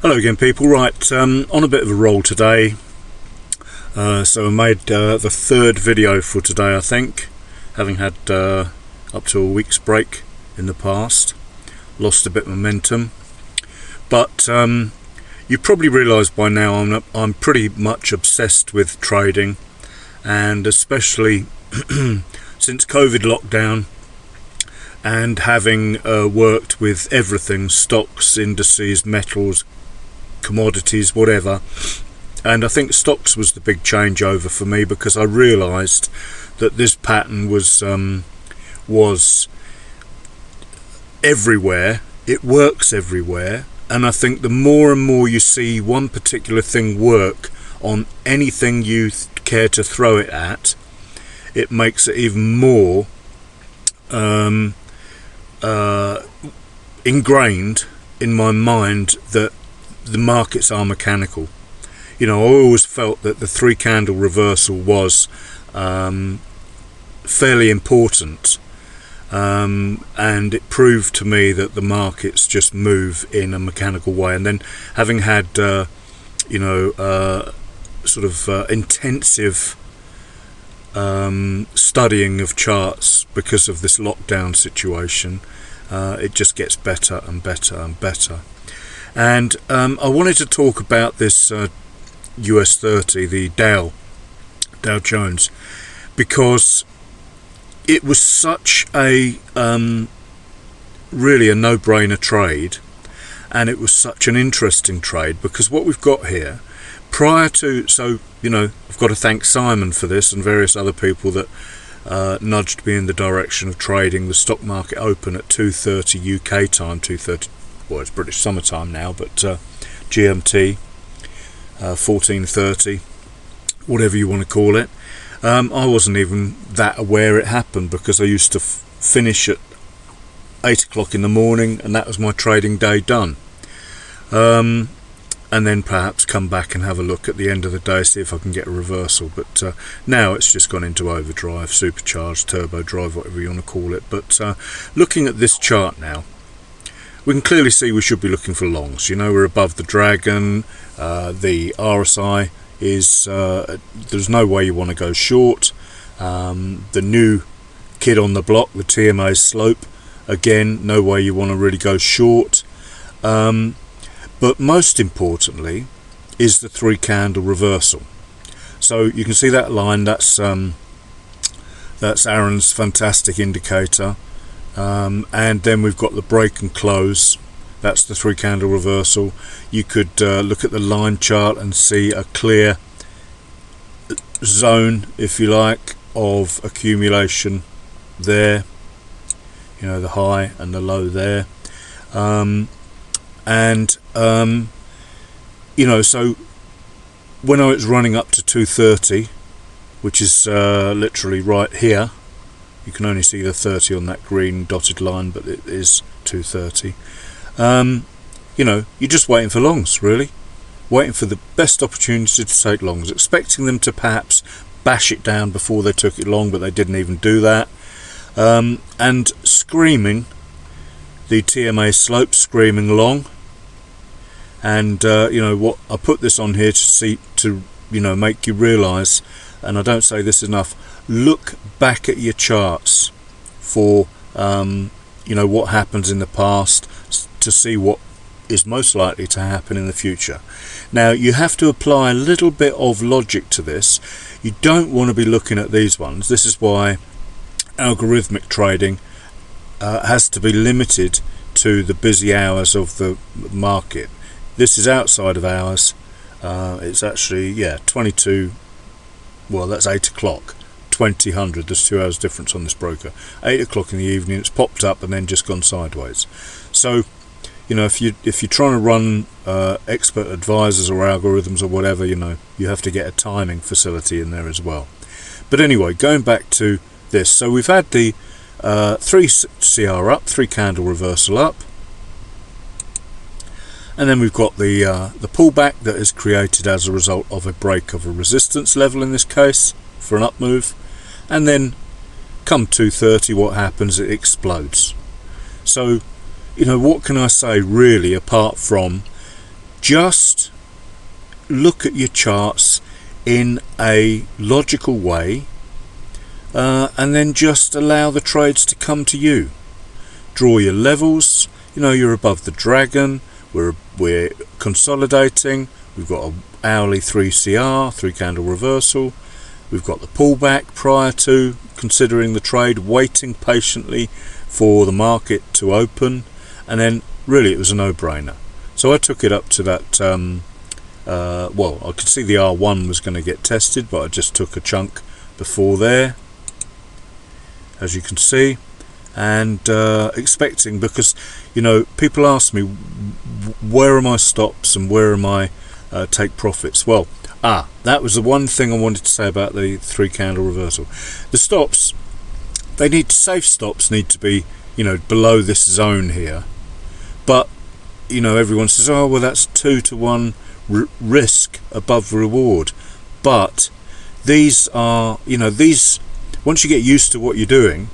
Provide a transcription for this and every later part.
Hello again, people. Right, on a bit of a roll today. So I made the third video for today, I think, having had up to a week's break in the past. Lost a bit of momentum, but you've probably realised by now I'm pretty much obsessed with trading, and especially since COVID lockdown, and having worked with everything, stocks, indices, metals, commodities, whatever. And I think stocks was the big changeover for me, because I realised that this pattern was everywhere. It works everywhere, and I think the more and more you see one particular thing work on anything you care to throw it at, it makes it even more ingrained in my mind that the markets are mechanical. You know, I always felt that the three candle reversal was fairly important, and it proved to me that the markets just move in a mechanical way. And then having had intensive studying of charts because of this lockdown situation, it just gets better and better and better. And I wanted to talk about this US 30, the Dow Jones, because it was such a really a no-brainer trade, and it was such an interesting trade, because what we've got here prior to, so you know, I've got to thank Simon for this and various other people that nudged me in the direction of trading the stock market open at 2:30 UK time, 2:30, well, it's British summertime now, but GMT, 14:30, whatever you want to call it. I wasn't even that aware it happened, because I used to finish at 8 o'clock in the morning, and that was my trading day done. And then perhaps come back and have a look at the end of the day, see if I can get a reversal. But now it's just gone into overdrive, supercharged, turbo drive, whatever you want to call it. But looking at this chart now, we can clearly see we should be looking for longs. You know, we're above the dragon. The RSI is, there's no way you want to go short. The new kid on the block, the TMA slope, again, no way you want to really go short. But most importantly is the three candle reversal. So you can see that line, that's Aaron's fantastic indicator. And then we've got the break and close, that's the three candle reversal. You could look at the line chart and see a clear zone, if you like, of accumulation there, you know, the high and the low there. You know, so when I was running up to 2:30, which is literally right here, you can only see the 30 on that green dotted line, but it is 2:30. You know, you're just waiting for longs, really, waiting for the best opportunity to take longs, expecting them to perhaps bash it down before they took it long, but they didn't even do that. And screaming, the TMA slope, screaming long. And you know what, I put this on here to you know, make you realise, and I don't say this enough, look back at your charts for you know, what happens in the past, to see what is most likely to happen in the future. Now you have to apply a little bit of logic to this. You don't want to be looking at these ones. This is why algorithmic trading has to be limited to the busy hours of the market. This is outside of hours. It's actually, yeah, 22, well, that's 8 o'clock, 2000, there's 2 hours difference on this broker. 8 o'clock in the evening, it's popped up and then just gone sideways. So, you know, if you're trying to run expert advisors or algorithms or whatever, you know, you have to get a timing facility in there as well. But anyway, going back to this, so we've had the 3 CR up, 3 candle reversal up, and then we've got the pullback that is created as a result of a break of a resistance level, in this case, for an up move. And then come 2:30, what happens? It explodes. So, you know, what can I say really, apart from just look at your charts in a logical way, and then just allow the trades to come to you. Draw your levels. You're above the dragon. We're consolidating. We've got a hourly 3CR, 3 candle reversal. We've got the pullback prior to considering the trade, waiting patiently for the market to open, and then really it was a no-brainer. So I took it up to that, well, I could see the R1 was going to get tested, but I just took a chunk before there, as you can see, and expecting, because people ask me where are my stops and where are my take profits. Well, that was the one thing I wanted to say about the 3 candle reversal. The stops, safe stops need to be below this zone here, but everyone says, oh well, that's 2 to 1 risk above reward. But these are, once you get used to what you're doing,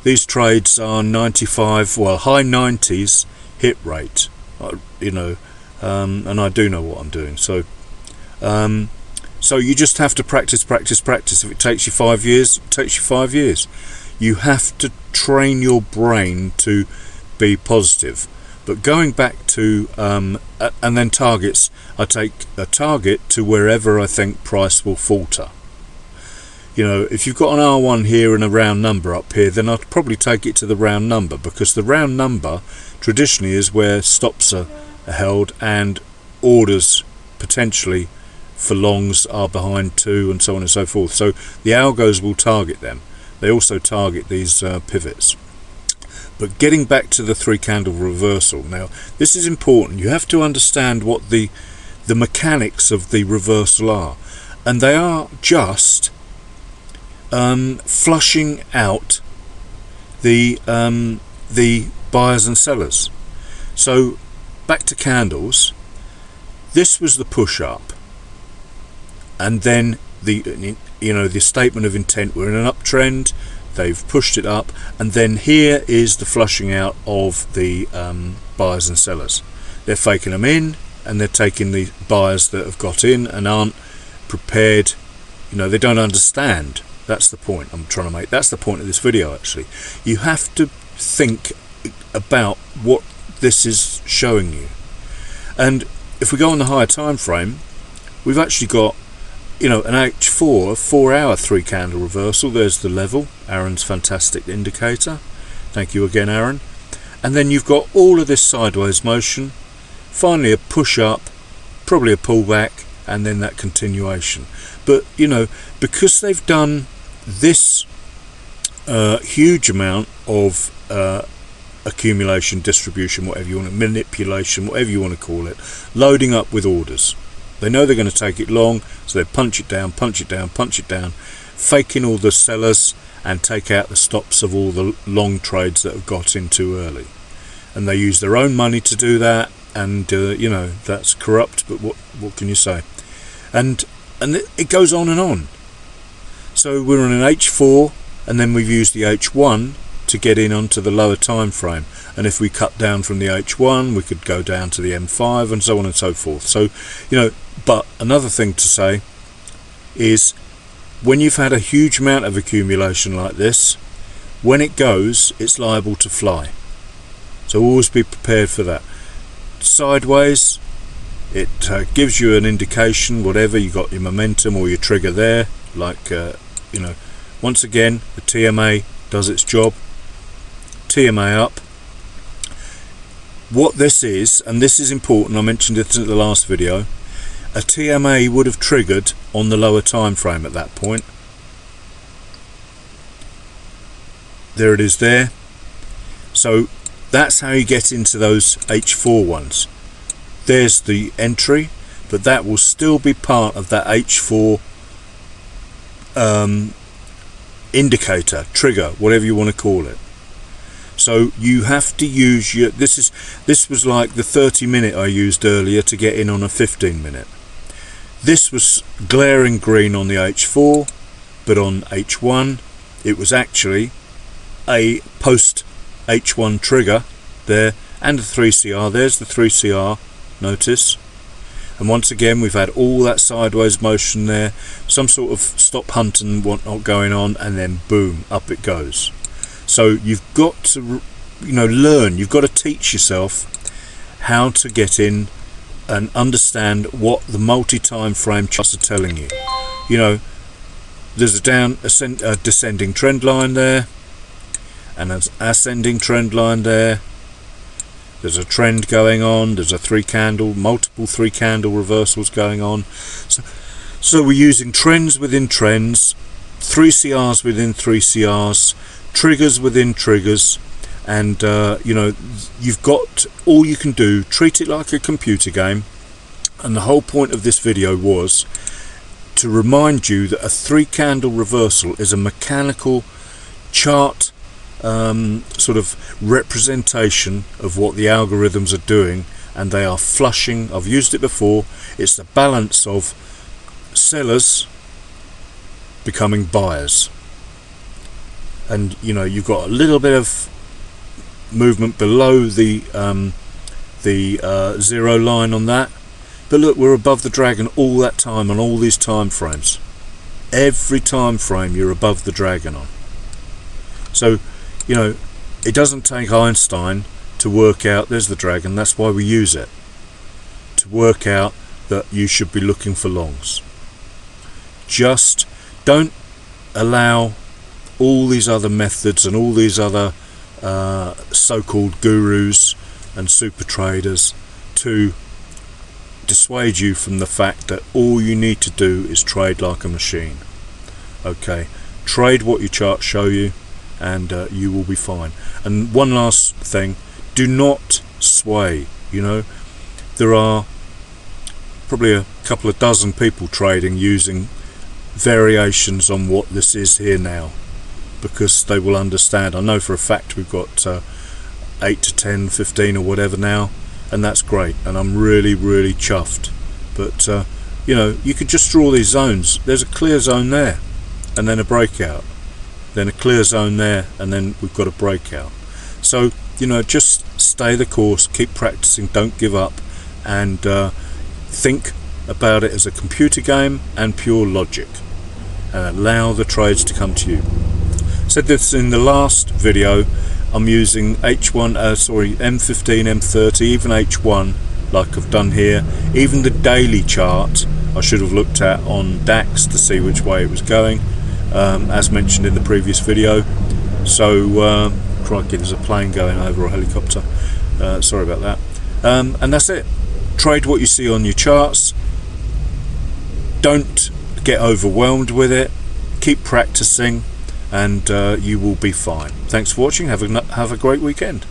these trades are 95, well, high 90s hit rate, and I do know what I'm doing. So you just have to practice. If it takes you 5 years, it takes you 5 years. You have to train your brain to be positive. But going back to and then targets, I take a target to wherever I think price will falter. If you've got an R1 here and a round number up here, then I'd probably take it to the round number, because the round number traditionally is where stops are held and orders potentially for longs are behind 2, and so on and so forth. So the algos will target them. They also target these pivots. But getting back to the 3 candle reversal, now this is important. You have to understand what the mechanics of the reversal are, and they are just flushing out the buyers and sellers. So back to candles, this was the push up, and then the statement of intent, we're in an uptrend, they've pushed it up, and then here is the flushing out of the buyers and sellers. They're faking them in, and they're taking the buyers that have got in and aren't prepared. They don't understand. That's the point I'm trying to make. That's the point of this video, actually. You have to think about what this is showing you. And if we go on the higher time frame, we've actually got an H4, a 4-hour 3 candle reversal. There's the level, Aaron's fantastic indicator. Thank you again, Aaron. And then you've got all of this sideways motion, finally a push up, probably a pullback, and then that continuation. But because they've done this huge amount of accumulation, distribution, whatever you want, manipulation, whatever you want to call it, loading up with orders. They know they're going to take it long, so they punch it down, faking all the sellers and take out the stops of all the long trades that have got in too early. And they use their own money to do that, and that's corrupt, but what can you say? And it goes on and on. So we're on an H4, and then we've used the H1 to get in onto the lower time frame, and if we cut down from the H1 we could go down to the M5 and so on and so forth. So but another thing to say is, when you've had a huge amount of accumulation like this, when it goes, it's liable to fly. So always be prepared for that. Sideways, it gives you an indication, whatever, you got your momentum or your trigger there, like once again the TMA does its job. TMA up. What this is, and this is important, I mentioned it in the last video, a TMA would have triggered on the lower time frame at that point. There it is there. So that's how you get into those H4 ones. There's the entry, but that will still be part of that H4 indicator, trigger, whatever you want to call it. So you have to use your, this was like the 30-minute I used earlier to get in on a 15-minute. This was glaring green on the H4, but on H1 it was actually a post H1 trigger there, and a 3CR. There's the 3CR notice. And once again we've had all that sideways motion there, some sort of stop hunt and whatnot going on, and then boom, up it goes. So you've got to learn, you've got to teach yourself how to get in and understand what the multi-time frame charts are telling you. There's a descending trend line there, and an ascending trend line there. There's a trend going on, there's a multiple three candle reversals going on. So we're using trends within trends, 3 CRs within 3 CRs, triggers within triggers, and you've got, all you can do, treat it like a computer game. And the whole point of this video was to remind you that a 3 candle reversal is a mechanical chart sort of representation of what the algorithms are doing, and they are flushing. I've used it before. It's the balance of sellers becoming buyers, and you've got a little bit of movement below the zero line on that, but look, we're above the dragon all that time on all these time frames. Every time frame you're above the dragon on. So it doesn't take Einstein to work out there's the dragon. That's why we use it, to work out that you should be looking for longs. Just don't allow all these other methods and all these other so-called gurus and super traders to dissuade you from the fact that all you need to do is trade like a machine. Okay, trade what your charts show you, and you will be fine. And one last thing, do not sway. There are probably a couple of dozen people trading using variations on what this is here now, because they will understand. I know for a fact we've got 8 to 10, 15 or whatever now, and that's great, and I'm really chuffed. But you could just draw these zones. There's a clear zone there, and then a breakout, then a clear zone there, and then we've got a breakout. So just stay the course, keep practicing, don't give up, and think about it as a computer game and pure logic, and allow the trades to come to you. Said this in the last video. I'm using M15, M30, even H1 like I've done here. Even the daily chart I should have looked at on DAX to see which way it was going, as mentioned in the previous video. So crikey, there's a plane going over, or a helicopter, sorry about that. And that's it. Trade what you see on your charts. Don't get overwhelmed with it. Keep practicing, and you will be fine. Thanks for watching. Have a great weekend.